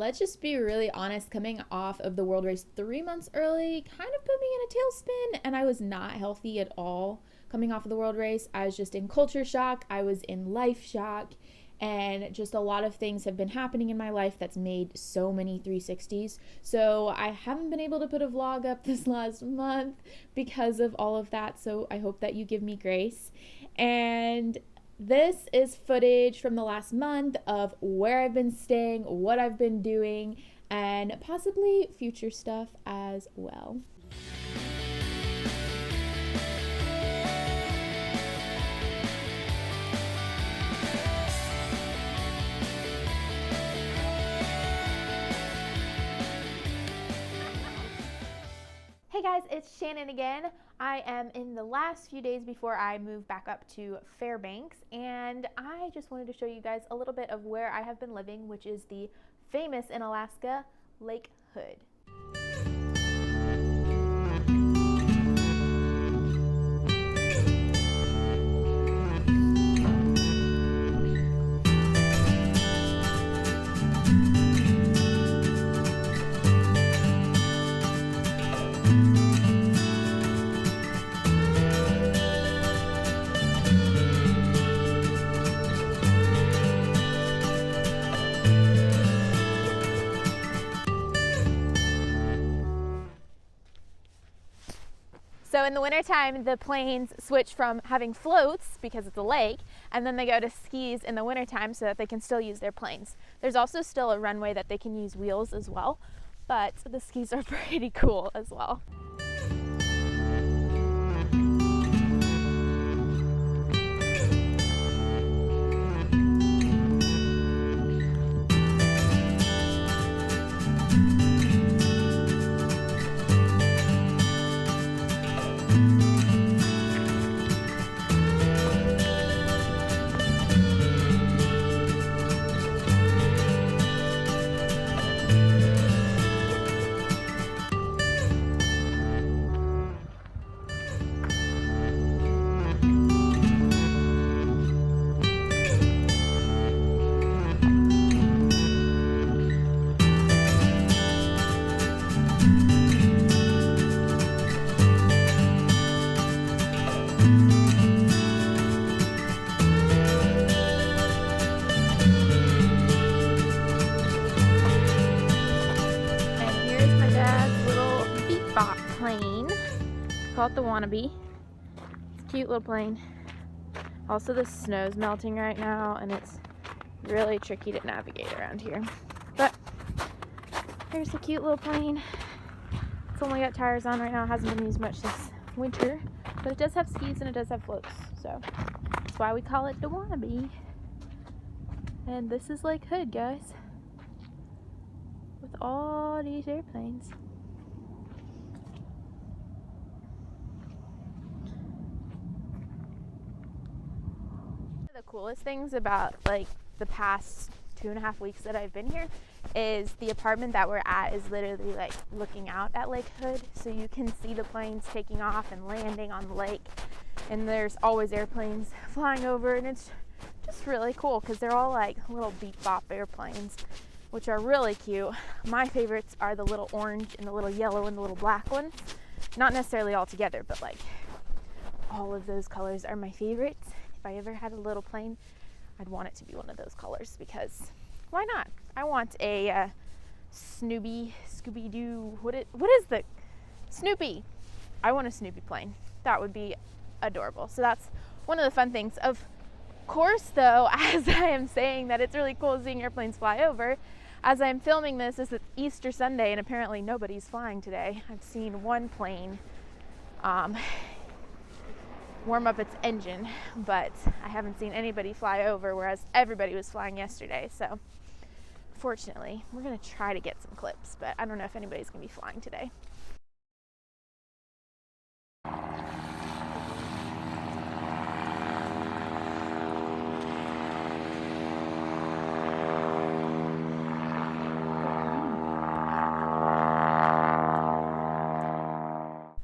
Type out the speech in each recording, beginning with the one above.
let's just be really honest, coming off of the world race 3 months early kind of put me in a tailspin, and I was not healthy at all coming off of the world race. I was just in culture shock, I was in life shock, and just a lot of things have been happening in my life that's made so many 360s. So I haven't been able to put a vlog up this last month because of all of that, so I hope that you give me grace. And this is footage from the last month of where I've been staying, what I've been doing, and possibly future stuff as well. Hey guys, it's Shannon again. I am in the last few days before I move back up to Fairbanks, and I just wanted to show you guys a little bit of where I have been living, which is the famous in Alaska, Lake Hood. So in the wintertime, the planes switch from having floats because it's a lake, and then they go to skis in the wintertime so that they can still use their planes. There's also still a runway that they can use wheels as well, but the skis are pretty cool as well. Plane. Call it the Wannabe. It's a cute little plane. Also, the snow's melting right now, and it's really tricky to navigate around here. But here's a cute little plane. It's only got tires on right now. It hasn't been used much this winter, but it does have skis and it does have floats, so that's why we call it the Wannabe. And this is Lake Hood, guys, with all these airplanes. The coolest things about like the past 2.5 weeks that I've been here is the apartment that we're at is literally like looking out at Lake Hood, so you can see the planes taking off and landing on the lake, and there's always airplanes flying over, and it's just really cool because they're all like little beep bop airplanes, which are really cute. My favorites are the little orange and the little yellow and the little black ones, not necessarily all together, but like all of those colors are my favorites. If I ever had a little plane, I'd want it to be one of those colors, because why not? I want a Scooby-Doo, what is the Snoopy? I want a Snoopy plane. That would be adorable. So that's one of the fun things. Of course, though, as I am saying that it's really cool seeing airplanes fly over, as I'm filming this, it's Easter Sunday, and apparently nobody's flying today. I've seen one plane warm up its engine, but I haven't seen anybody fly over, whereas everybody was flying yesterday. So fortunately, we're going to try to get some clips, but I don't know if anybody's going to be flying today.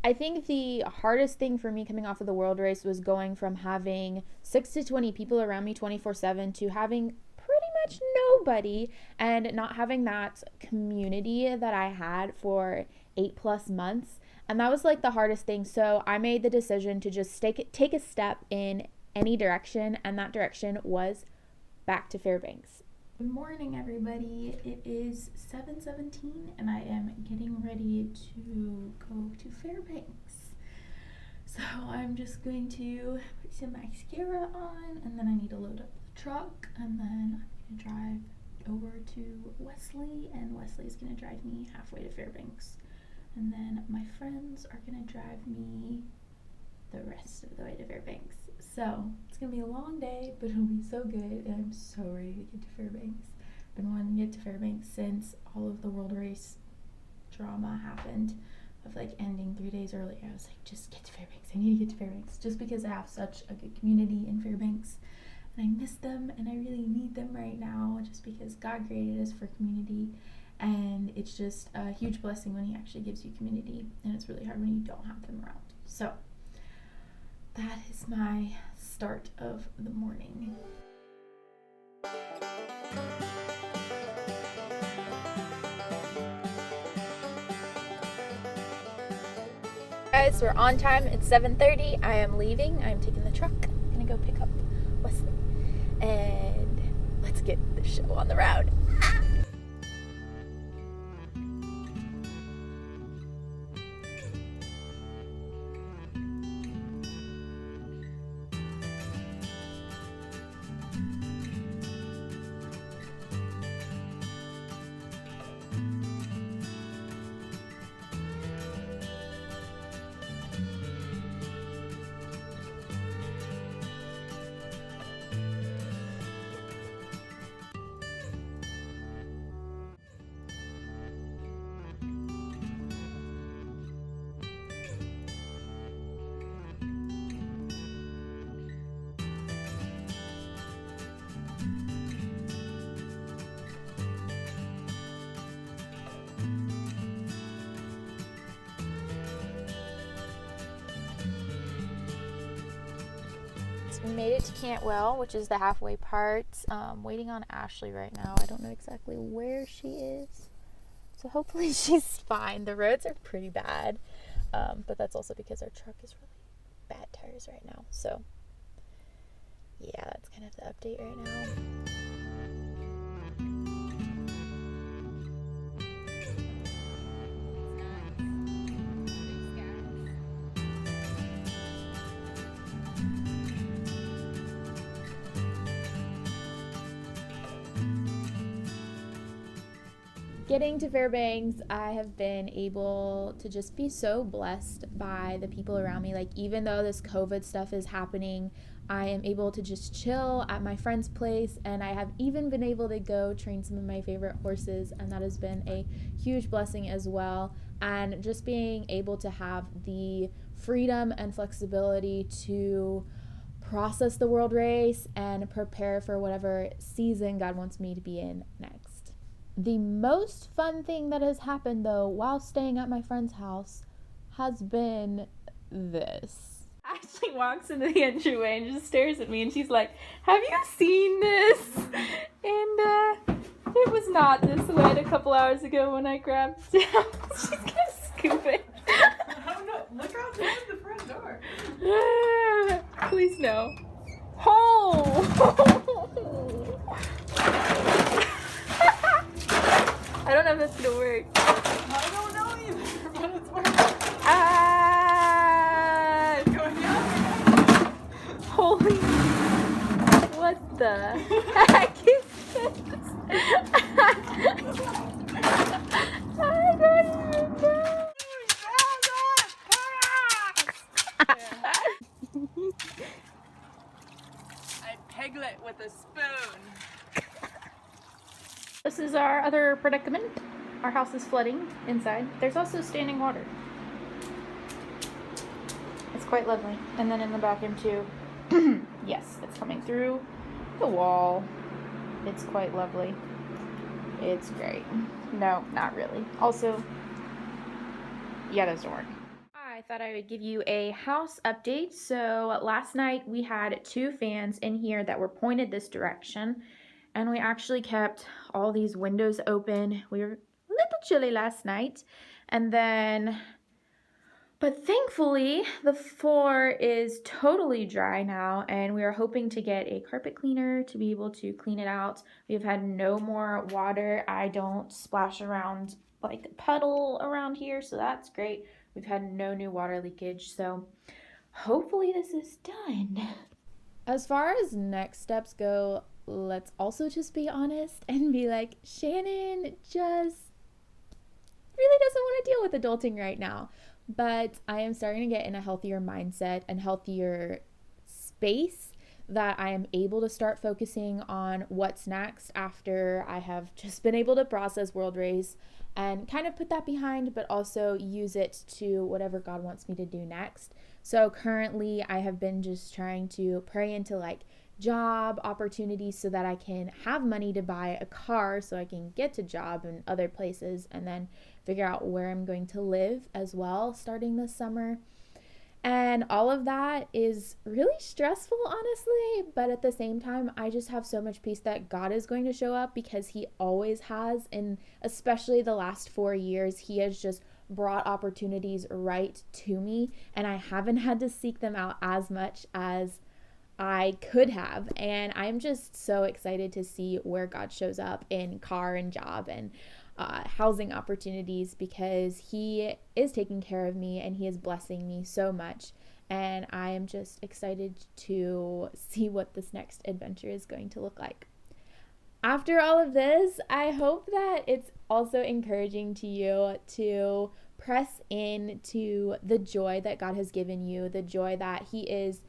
I think the hardest thing for me coming off of the world race was going from having 6 to 20 people around me 24/7 to having pretty much no nobody, and not having that community that I had for 8+ months. And that was like the hardest thing. So I made the decision to just take a step in any direction, and that direction was back to Fairbanks. Good morning, everybody. It is 7:17 and I am getting ready to go to Fairbanks. So I'm just going to put some mascara on, and then I need to load up the truck, and then I'm going to drive over to Wesley, and Wesley's going to drive me halfway to Fairbanks. And then my friends are going to drive me the rest of the way to Fairbanks. So it's going to be a long day, but it'll be so good, and I'm so ready to get to Fairbanks. I've been wanting to get to Fairbanks since all of the world race drama happened, of like ending 3 days early. I was like, just get to Fairbanks. I need to get to Fairbanks, just because I have such a good community in Fairbanks, and I miss them, and I really need them right now, just because God created us for community. And it's just a huge blessing when he actually gives you community, and it's really hard when you don't have them around. So that is my start of the morning. Guys, we're on time. It's 7:30. I am leaving. I'm taking the truck. I'm gonna go pick up Wesley, and let's get the show on the road. We made it to Cantwell, which is the halfway part. Waiting on Ashley right now. I don't know exactly where she is, so hopefully she's fine. The roads are pretty bad, but that's also because our truck is really bad tires right now. So yeah, that's kind of the update right now. Getting to Fairbanks, I have been able to just be so blessed by the people around me. Like, even though this COVID stuff is happening, I am able to just chill at my friend's place, and I have even been able to go train some of my favorite horses, and that has been a huge blessing as well. And just being able to have the freedom and flexibility to process the world race and prepare for whatever season God wants me to be in next. The most fun thing that has happened, though, while staying at my friend's house has been this. Ashley walks into the entryway and just stares at me, and she's like, have you seen this? And it was not this wet a couple hours ago when I grabbed it down. She's gonna scoop it. Oh no, look outside the front door. Please no. Oh! I don't know if that's gonna work. I don't know either, but it's working. Going down. Holy, what the heck is this? I don't even know. I peglet with a spoon. This is our other predicament. Our house is flooding inside. There's also standing water. It's quite lovely. And then in the bathroom too. Yes, it's coming through the wall. It's quite lovely. It's great. No, not really. Also, yeah, it doesn't work. I thought I would give you a house update. So last night we had 2 fans in here that were pointed this direction, And we actually kept all these windows open. We were a little chilly last night. But thankfully, the floor is totally dry now, and we are hoping to get a carpet cleaner to be able to clean it out. We've had no more water. I don't splash around like a puddle around here, so that's great. We've had no new water leakage, so hopefully this is done. As far as next steps go, let's also just be honest and be like, Shannon just really doesn't want to deal with adulting right now. But I am starting to get in a healthier mindset and healthier space that I am able to start focusing on what's next after I have just been able to process World Race and kind of put that behind, but also use it to whatever God wants me to do next. So currently I have been just trying to pray into like job opportunities so that I can have money to buy a car so I can get to job in other places, and then figure out where I'm going to live as well starting this summer. And all of that is really stressful, honestly, but at the same time, I just have so much peace that God is going to show up, because He always has. And especially the last 4 years, He has just brought opportunities right to me, and I haven't had to seek them out as much as I could have. And I'm just so excited to see where God shows up in car and job and housing opportunities, because He is taking care of me and He is blessing me so much. And I am just excited to see what this next adventure is going to look like. After all of this, I hope that it's also encouraging to you to press into the joy that God has given you, the joy that He is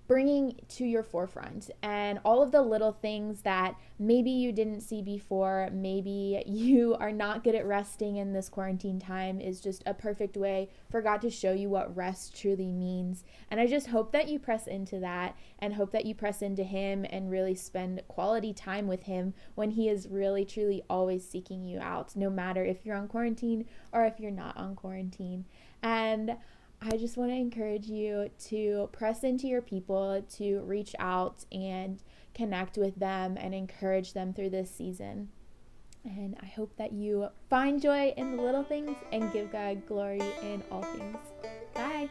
bringing to your forefront, and all of the little things that maybe you didn't see before. Maybe you are not good at resting in this quarantine time is just a perfect way for God to show you what rest truly means. And I just hope that you press into that, and hope that you press into Him and really spend quality time with Him when He is really truly always seeking you out, no matter if you're on quarantine or if you're not on quarantine. And I just want to encourage you to press into your people, to reach out and connect with them and encourage them through this season. And I hope that you find joy in the little things and give God glory in all things. Bye.